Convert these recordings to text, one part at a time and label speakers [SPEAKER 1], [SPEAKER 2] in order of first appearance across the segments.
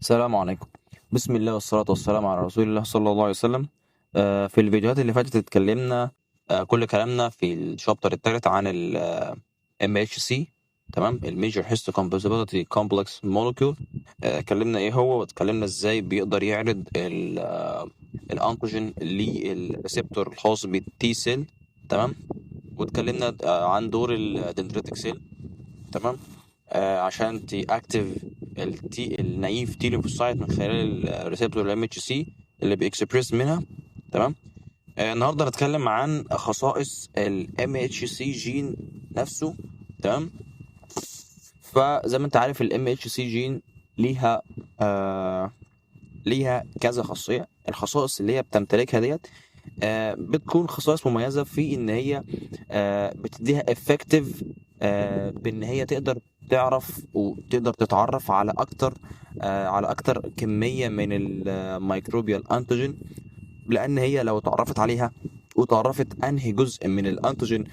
[SPEAKER 1] السلام عليكم. بسم الله والصلاة والسلام على رسول الله صلى الله عليه وسلم. في الفيديوهات اللي فاتت اتكلمنا، كل كلامنا في الشابتر الثالث عن ال MHC. تمام، الميجر هيستوكومباتيبيليتي كومبلكس مولكيول. اتكلمنا ايه هو، واتكلمنا ازاي بيقدر يعرض الانتيجين للريسبتور الخاص بالتي سيل. تمام، واتكلمنا عن دور الدندريتك سيل. تمام، عشان تاكتيف النايف تي ليمفوسايت من خلال الريسبتور الام اتش سي اللي بيكسبريس منها. تمام. النهارده هنتكلم عن خصائص الام اتش سي جين نفسه. تمام. فزي ما انت عارف الام اتش سي جين ليها ليها كذا خاصيه. الخصائص اللي هي بتمتلكها ديت بتكون خصائص مميزه في ان هي بتديها افكتيف، بان هي تقدر تعرف وتقدر تتعرف على اكتر كميه من الميكروبيال انتيجين. لان هي لو اتعرفت عليها وتعرفت انهي جزء من الانتيجين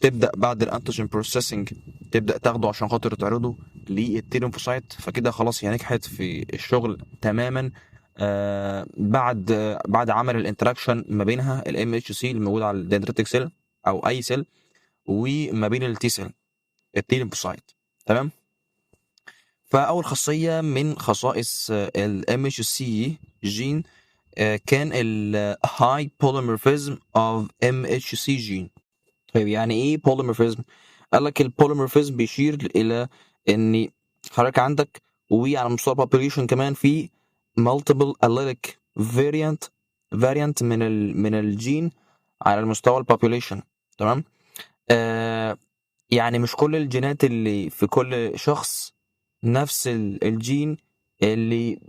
[SPEAKER 1] تبدا بعد الانتيجين بروسيسنج تبدا تاخده عشان خاطر تعرضه للتيلينفوسايت، فكده خلاص هي نجحت في الشغل تماما. بعد عمل الانتراكشن ما بينها الام اتش سي الموجود على الدندريتك سيل او اي سيل، وما بين التي سيل التيلينفوسايت. تمام. فاول خاصيه من خصائص الام اتش سي جين كان ال high polymorphism of MHC gene. طيب يعني ايه polymorphism؟ قال لك البوليمورفيزم بيشير الى ان حضرتك عندك وعلى مستوى population كمان في multiple allelic variant من الجين على المستوى البوبوليشن. تمام. يعني مش كل الجينات اللي في كل شخص نفس الجين اللي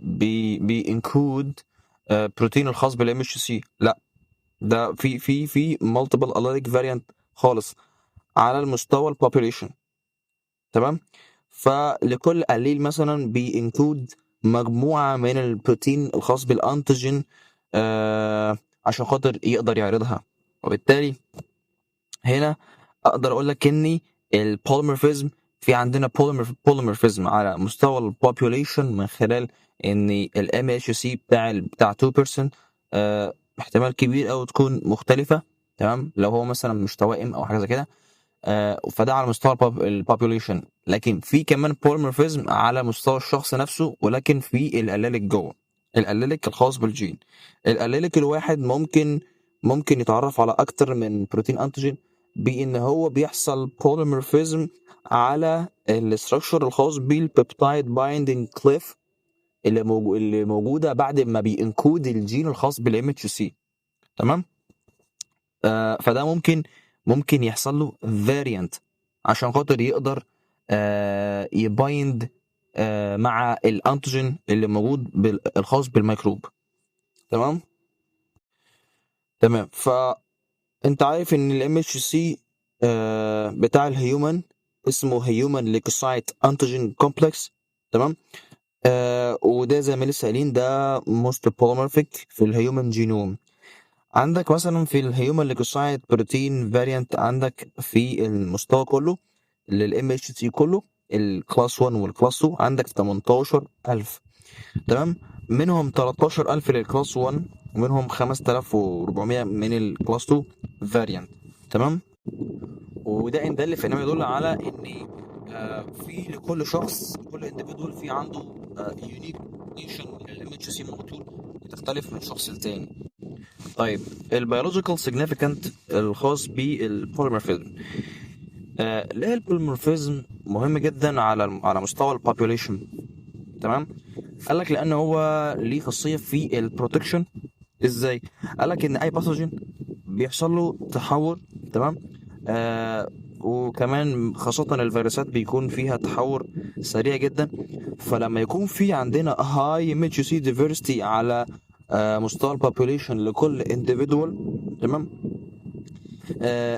[SPEAKER 1] بينكود بروتين الخاص بالام اتش سي. لا، ده في multiple allelic variant خالص على المستوى البوبوليشن. تمام. فلكل قليل مثلا بينكود مجموعة من البروتين الخاص بالانتيجين عشان خاطر يقدر يعرضها. وبالتالي هنا اقدر اقول لك ان البوليمورفيزم في عندنا بوليمورفيزم على مستوى البوبوليشن من خلال ان الام اتش سي بتاع 2% احتمال كبير قوي تكون مختلفة. تمام، لو هو مثلا مش توائم او حاجه زي كده. فده على مستوى البوبوليشن، لكن في كمان بوليمورفيزم على مستوى الشخص نفسه، ولكن في الاليليك جوه الاليليك الخاص بالجين. الاليليك الواحد ممكن يتعرف على اكتر من بروتين انتيجين بان هو بيحصل بوليمورفيزم على الاستراكشر الخاص بالبيبتايد بايندينج كليف اللي موجوده بعد ما بينكود الجين الخاص بالام اتش سي. تمام. فده ممكن يحصل له فاريانت عشان خاطر يقدر يبايند مع الانتيجين اللي موجود الخاص بالميكروب. تمام. تمام، فانت عارف ان الام اتش سي بتاع الهيومن اسمه هيومن ليكوسايت انتيجين كومبلكس. تمام. وده زي ما لسه قايلين ده موست بوليمورفيك في الهيومن جينوم. عندك مثلا في الهيومن ليكوسايت بروتين فاريانت عندك في المستوى كله للام اتش سي كله، الكلاس 1 والكلاس 2 عندك 18000. تمام، منهم 13000 للكلاس 1 ومنهم 5400 من الكلاس 2 فاريانت. تمام. وده ان دل فانما يدل على ان في لكل شخص كل انديفيدوال في عنده يونيك نيشن من الام اتش سي مولكيول بتختلف من شخص لتاني. طيب البيولوجيكال سيجنيفيكانت الخاص بالبوليمورفيزم. ليه البوليمورفيزم مهم جدا على مستوى البوبوليشن؟ تمام. قال لك لان هو ليه خاصيه في البروتكشن. ازاي؟ قال لك ان اي باثوجين بيحصل له تحور. تمام. وكمان خاصة الفيروسات بيكون فيها تحور سريع جدا. فلما يكون في عندنا هاي ام اتش سي ديفرستي على مستوى البوبوليشن لكل individual. تمام.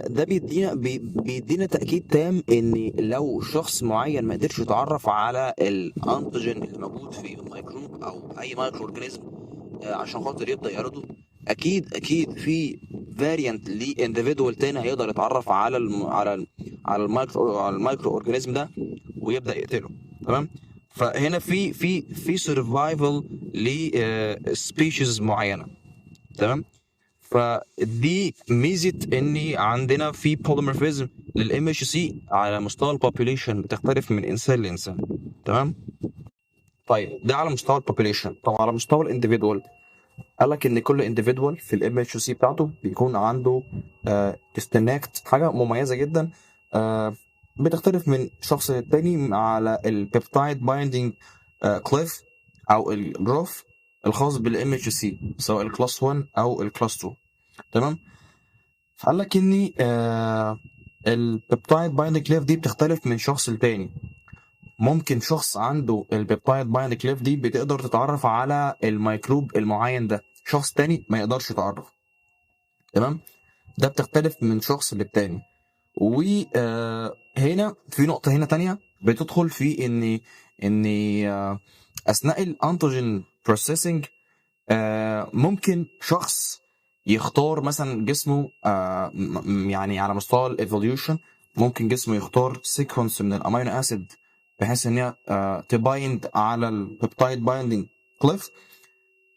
[SPEAKER 1] ده بيدينا تأكيد تام ان لو شخص معين ما قدرش يتعرف على الانتيجين اللي موجود في الميكروب او اي مايكرو اورجانيزم عشان خاطر يبدأ يعرضه، اكيد في فاريانت لانديفيدوال تاني هيقدر يتعرف على الميكرو اورجانيزم ده ويبدأ يقتله. تمام. فهنا في سرفايفل لسبيشيز معينه. تمام. فدي ميزه اني عندنا في بوليمورفيزم للام اتش سي على مستوى البوبوليشن، بتختلف من انسان لانسان. تمام. طيب ده على مستوى البوبوليشن. طبعا على مستوى الانديفيدوال قال لك ان كل انديفيدوال في الام اتش سي بتاعته بيكون عنده ديستنكت، حاجه مميزه جدا بتختلف من شخص للتاني على البيبتايد بايندينج كليف او الجروف الخاص بالام اتش سي، سواء الكلاس 1 او الكلاس 2. تمام. فقال لك ان البيبتايد بايندينج كليف دي بتختلف من شخص لتاني. ممكن شخص عنده البيبتايد بايند كليف دي بتقدر تتعرف على الميكروب المعين ده، شخص تاني ما يقدرش يتعرف. تمام. ده بتختلف من شخص للتاني. وهنا في نقطة هنا تانية بتدخل في ان اثناء الانتيجين بروسيسنج ممكن شخص يختار مثلا جسمه يعني على مستوى الايفوليوشن ممكن جسمه يختار سيكونس من الامينو اسيد بحيث ان هي تبايند على البيبتايد بايندينج كليف،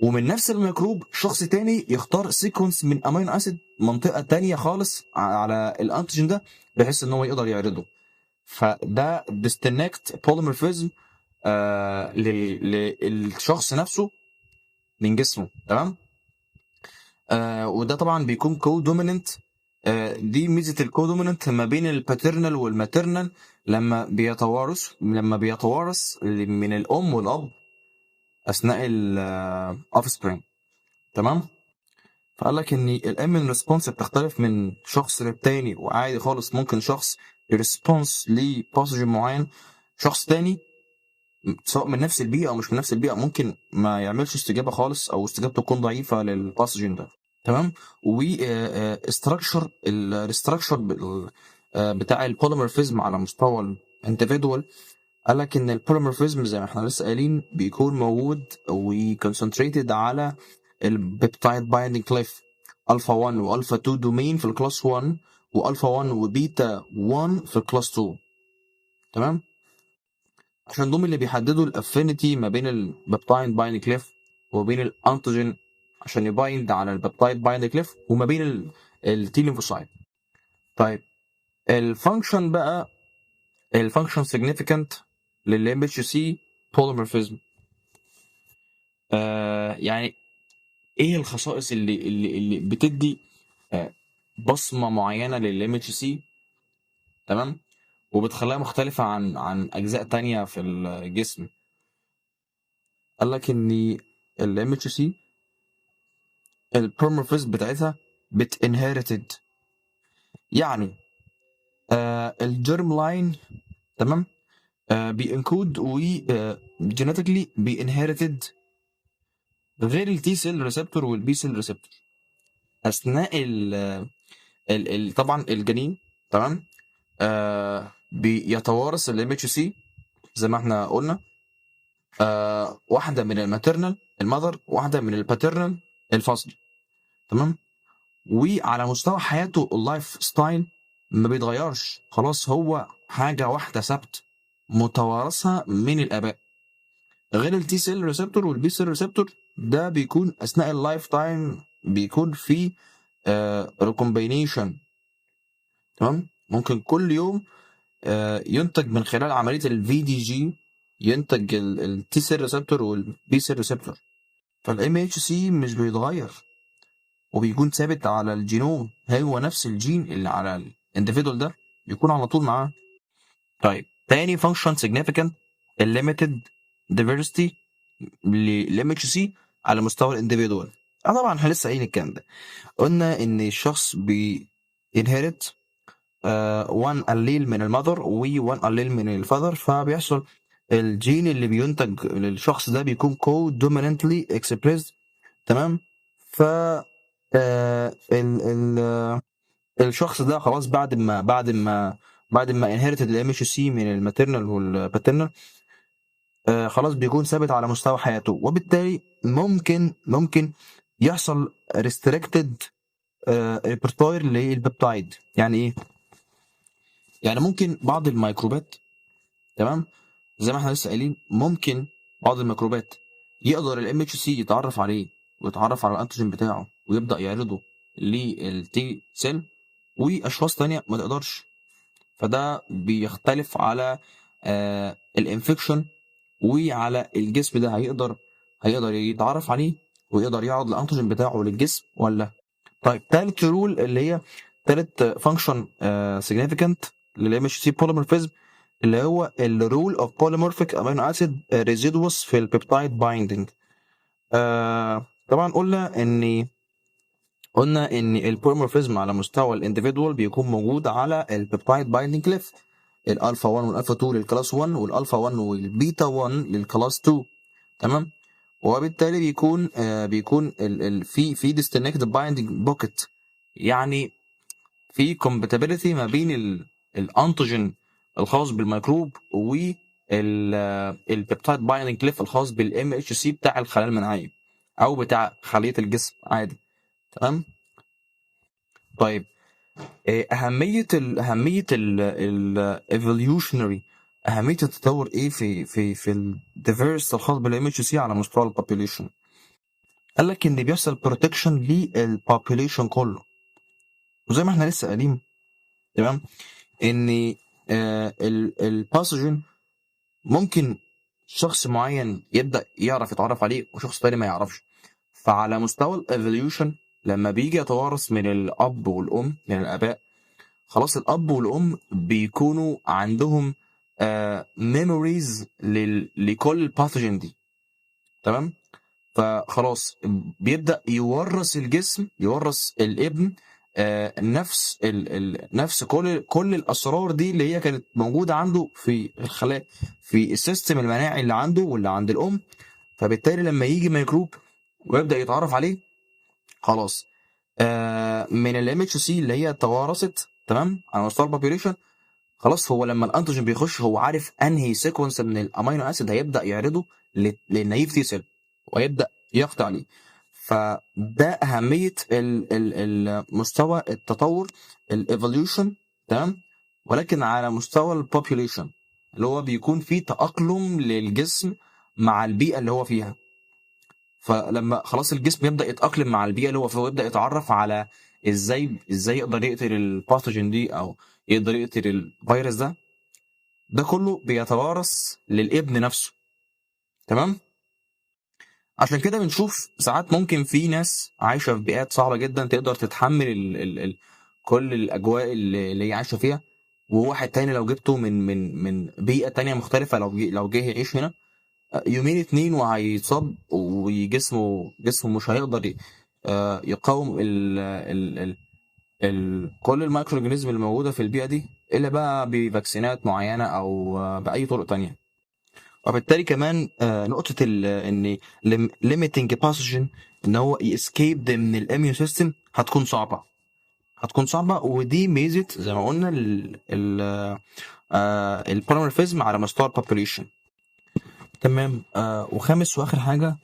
[SPEAKER 1] ومن نفس الميكروب شخص تاني يختار سيكونس من امينو اسيد منطقه تانية خالص على الانتيجين ده بحيث ان هو يقدر يعرضه. فده ديستنكت بوليمورفيزم للشخص نفسه من جسمه. تمام. وده طبعا بيكون كو دوميننت. دي ميزه الكو دوميننت ما بين الباترنال والماترنال لما بيتوارث من الام والاب اثناء الاوف سبرينج. تمام. فقال لك ان الامن ريسبونس بتختلف من شخص للتاني، وعادي خالص ممكن شخص ريسبونس لباسجين معين، شخص تاني سواء من نفس البيئه او مش من نفس البيئه ممكن ما يعملش استجابه خالص او استجابته تكون ضعيفه للباسجين ده. تمام. واستراكشر الاستراكشر بتاع البوليمورفيزم على مستوى الانديفيدوال قال لك ان البوليمورفيزم زي ما احنا لسه قايلين بيكون موجود وكونسنتريتد على البيبتايد بايندينج كليف الفا 1 والفا 2 دومين في الكلاس 1 والفا 1 وبيتا 1 في الكلاس 2. تمام. عشان دول اللي بيحددوا الافينيتي ما بين البيبتايد بايندينج كليف وبين الانتيجين عشان يبايند على البيبتايد بايندينج كليف وما بين التي ليمفوسايت. طيب الفانكشن بقى، الفانكشن سيجنيفيكانت للام اتش سي بوليمورفيزم. يعني ايه الخصائص اللي بتدي بصمه معينه للام اتش سي. تمام. وبتخليها مختلفه عن اجزاء تانية في الجسم. قال لك ان الام اتش سي البوليمورفيزم بتاعتها بتنهيرتد، يعني الجيرم لاين. تمام. بينكود و جينيتيكلي بينهيرتد غير التي سيل ريسبتور والبي سيل ريسبتور اثناء طبعا الجنين. تمام. بيتوارث الام اتش سي زي ما احنا قلنا، واحده من الماتيرنال المذر واحده من الباترنال الفصل. تمام. وعلى مستوى حياته اللايف ستايل ما بيتغيرش خلاص، هو حاجه واحده ثابته متوارثه من الاباء، غير التي سيل ريسبتور والبي سيل ريسبتور ده بيكون اثناء اللايف تايم بيكون في ريكومبينيشن. تمام. ممكن كل يوم ينتج من خلال عمليه الفي دي جي ينتج التي سيل ريسبتور والبي سيل ريسبتور. فالام اتش سي مش بيتغير وبيكون ثابت على الجينوم، هو نفس الجين اللي على الانديفيدوال ده بيكون على طول معاه. طيب تاني فانكشن سيجنيفيكانت الليميتد ديفرستي للام اتش سي على مستوى الانديفيدوال. طبعا احنا لسه قايلين الكلام ده، قلنا ان الشخص بينهرت 1 allele من المذر و1 allele من الفاذر، فبيحصل الجين اللي بينتج للشخص ده بيكون كو دوميننتلي اكسبريسد. تمام. ف الشخص ده خلاص بعد ما انهرتد الام اتش سي من الماتيرنال والباترنال خلاص بيكون ثابت على مستوى حياته، وبالتالي ممكن يحصل ريستريكتد ريبرتوير للبيبتايد. يعني ايه؟ يعني ممكن بعض الميكروبات، تمام، زي ما احنا لسه قايلين ممكن بعض الميكروبات يقدر الام اتش سي يتعرف عليه ويتعرف على الانتيجين بتاعه ويبدا يعرضه للتي سيل، واشخاص تانية ما تقدرش. فده بيختلف على الانفكشن وعلى الجسم ده هيقدر يتعرف عليه ويقدر يعرض الانتيجين بتاعه للجسم ولا. طيب تالت رول اللي هي تالت فانكشن سيجنيفيكانت للام اتش سي بوليمورفيزم، اللي هو الرول اوف بوليمورفيك امينو اسيد ريزيدوس في البيبتايد بايندينج. طبعا قلنا ان البوليمورفيزم على مستوى الانديفيدوال بيكون موجود على البيبتايد بايندينج كليف، الالفا 1 والالفا 2 للكلاس 1 والالفا 1 والبيتا 1 للكلاس 2. تمام. وبالتالي بيكون في disconnected binding pocket، يعني في compatibility ما بين الانتيجين الخاص بالميكروب والبيبتايد بايندينج كليف الخاص بالام اتش سي بتاع الخلايا المناعيه او بتاع خليه الجسم عادي. تمام. طيب اهميه ال evolutionary، اهميه التطور ايه في الديفيرس الخاص بالام اتش سي على مستوى البوبوليشن؟ قال لك ان بيحصل بروتكشن للبوبوليشن كله، وزي ما احنا لسه قايلين تمام ان الباثوجين ممكن شخص معين يبدا يعرف يتعرف عليه وشخص تاني ما يعرفش. فعلى مستوى الايفوليوشن لما بيجي يتوارث من الاب والام، من الاباء، خلاص الاب والام بيكونوا عندهم ميموريز لكل الباثوجين دي. تمام. فخلاص بيبدا يورث الجسم، يورث الابن نفس كل الاسرار دي اللي هي كانت موجوده عنده في الخلايا، في السيستم المناعي اللي عنده واللي عند الام. فبالتالي لما يجي ميكروب ويبدا يتعرف عليه، خلاص من الام اتش سي اللي هي توارثت تمام على مستوى البوبيوليشن، خلاص هو لما الانتيجين بيخش هو عارف انهي سيكونس من الامينو اسيد هيبدا يعرضه للنايف تي سيل ويبدا يقطع عليه. فده اهميه المستوى التطور الايفوليوشن. تمام. ولكن على مستوى البوبيوليشن اللي هو بيكون فيه تاقلم للجسم مع البيئه اللي هو فيها. فلما خلاص الجسم يبدا يتاقلم مع البيئه اللي هو فيها ويبدا يتعرف على ازاي يقدر يقتل الباثوجين دي او يقدر يقتل الفيروس ده كله بيتوارث للابن نفسه. تمام. عشان كده بنشوف ساعات ممكن في ناس عايشه في بيئات صعبه جدا تقدر تتحمل كل الاجواء اللي هي عايشه فيها، وواحد تاني لو جبته من بيئه تانية مختلفه، لو جه يعيش هنا يومين اتنين وهيتصاب جسمه مش هيقدر يقاوم كل المايكرو اورجانيزم اللي موجوده في البيئه دي الا بقى بفاكسينات معينه او باي طرق تانية. وبالتالي كمان نقطه ان limiting pathogen ان هو يسكيب من الاميون سيستم هتكون صعبه، ودي ميزه زي ما قلنا البوليمورفيزم على مستوى البوبوليشن. تمام. وخامس واخر حاجه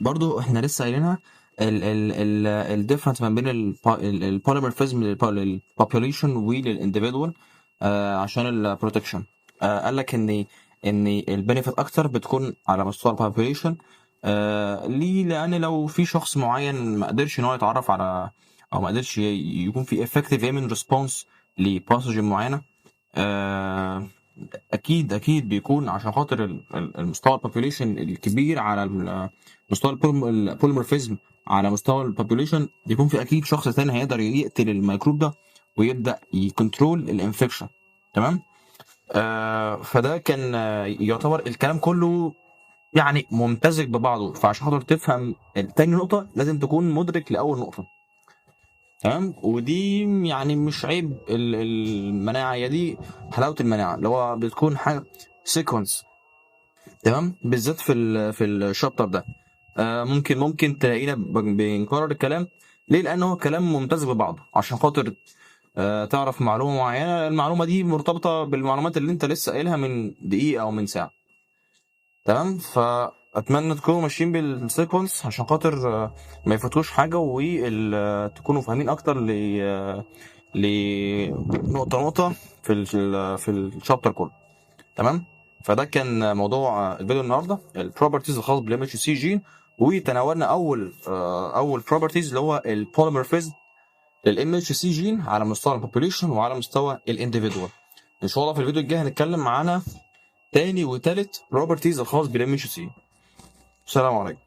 [SPEAKER 1] برضو احنا لسه قايلينها، الديفرنس ما بين البوليمورفيزم للبوبوليشن وللانديفيدوال عشان البروتكشن. قال لك ان البنفيت اكتر بتكون على مستوى البوبوليشن. ليه؟ لان لو في شخص معين ما قدرش ان هو يتعرف على او ما قدرش يكون في effective immune response لباثوجين معينه، اكيد بيكون عشان خاطر المستوى البوبوليشن الكبير على مستوى البوليمورفيزم على مستوى البوبوليشن، بيكون في اكيد شخص ثاني هيقدر يقتل الميكروب ده ويبدا يكنترول الانفكشن. تمام. فده كان يعتبر الكلام كله يعني ممتزج ببعضه. فعشان خاطر تفهم تاني نقطه لازم تكون مدرك لاول نقطه. تمام. ودي يعني مش عيب المناعه، هي دي حلاوه المناعه اللي هو بتكون حاجه سيكونس. تمام. بالذات في الشابتر ده ممكن تلاقينا بنكرر الكلام. ليه؟ لان هو كلام ممتاز ببعضه عشان خاطر تعرف معلومه معينه، المعلومه دي مرتبطه بالمعلومات اللي انت لسه قايلها من دقيقه او من ساعه. تمام. فاتمنى تكونوا ماشيين بالسيكونس عشان خاطر ما يفوتوش حاجه وتكونوا فاهمين اكتر لنقطه نقطه في الشابتر كله. تمام. فده كان موضوع الفيديو النهارده، البروبرتيز الخاص بالام اتش سي جين، وتناولنا اول بروبرتيز اللي هو البوليمورفيزم للام اتش سي جين على مستوى البوبوليشن وعلى مستوى الانديفيدوال. ان شاء الله في الفيديو الجاي هنتكلم معانا تاني وتالت بروبرتيز الخاص بالام اتش سي. السلام عليكم.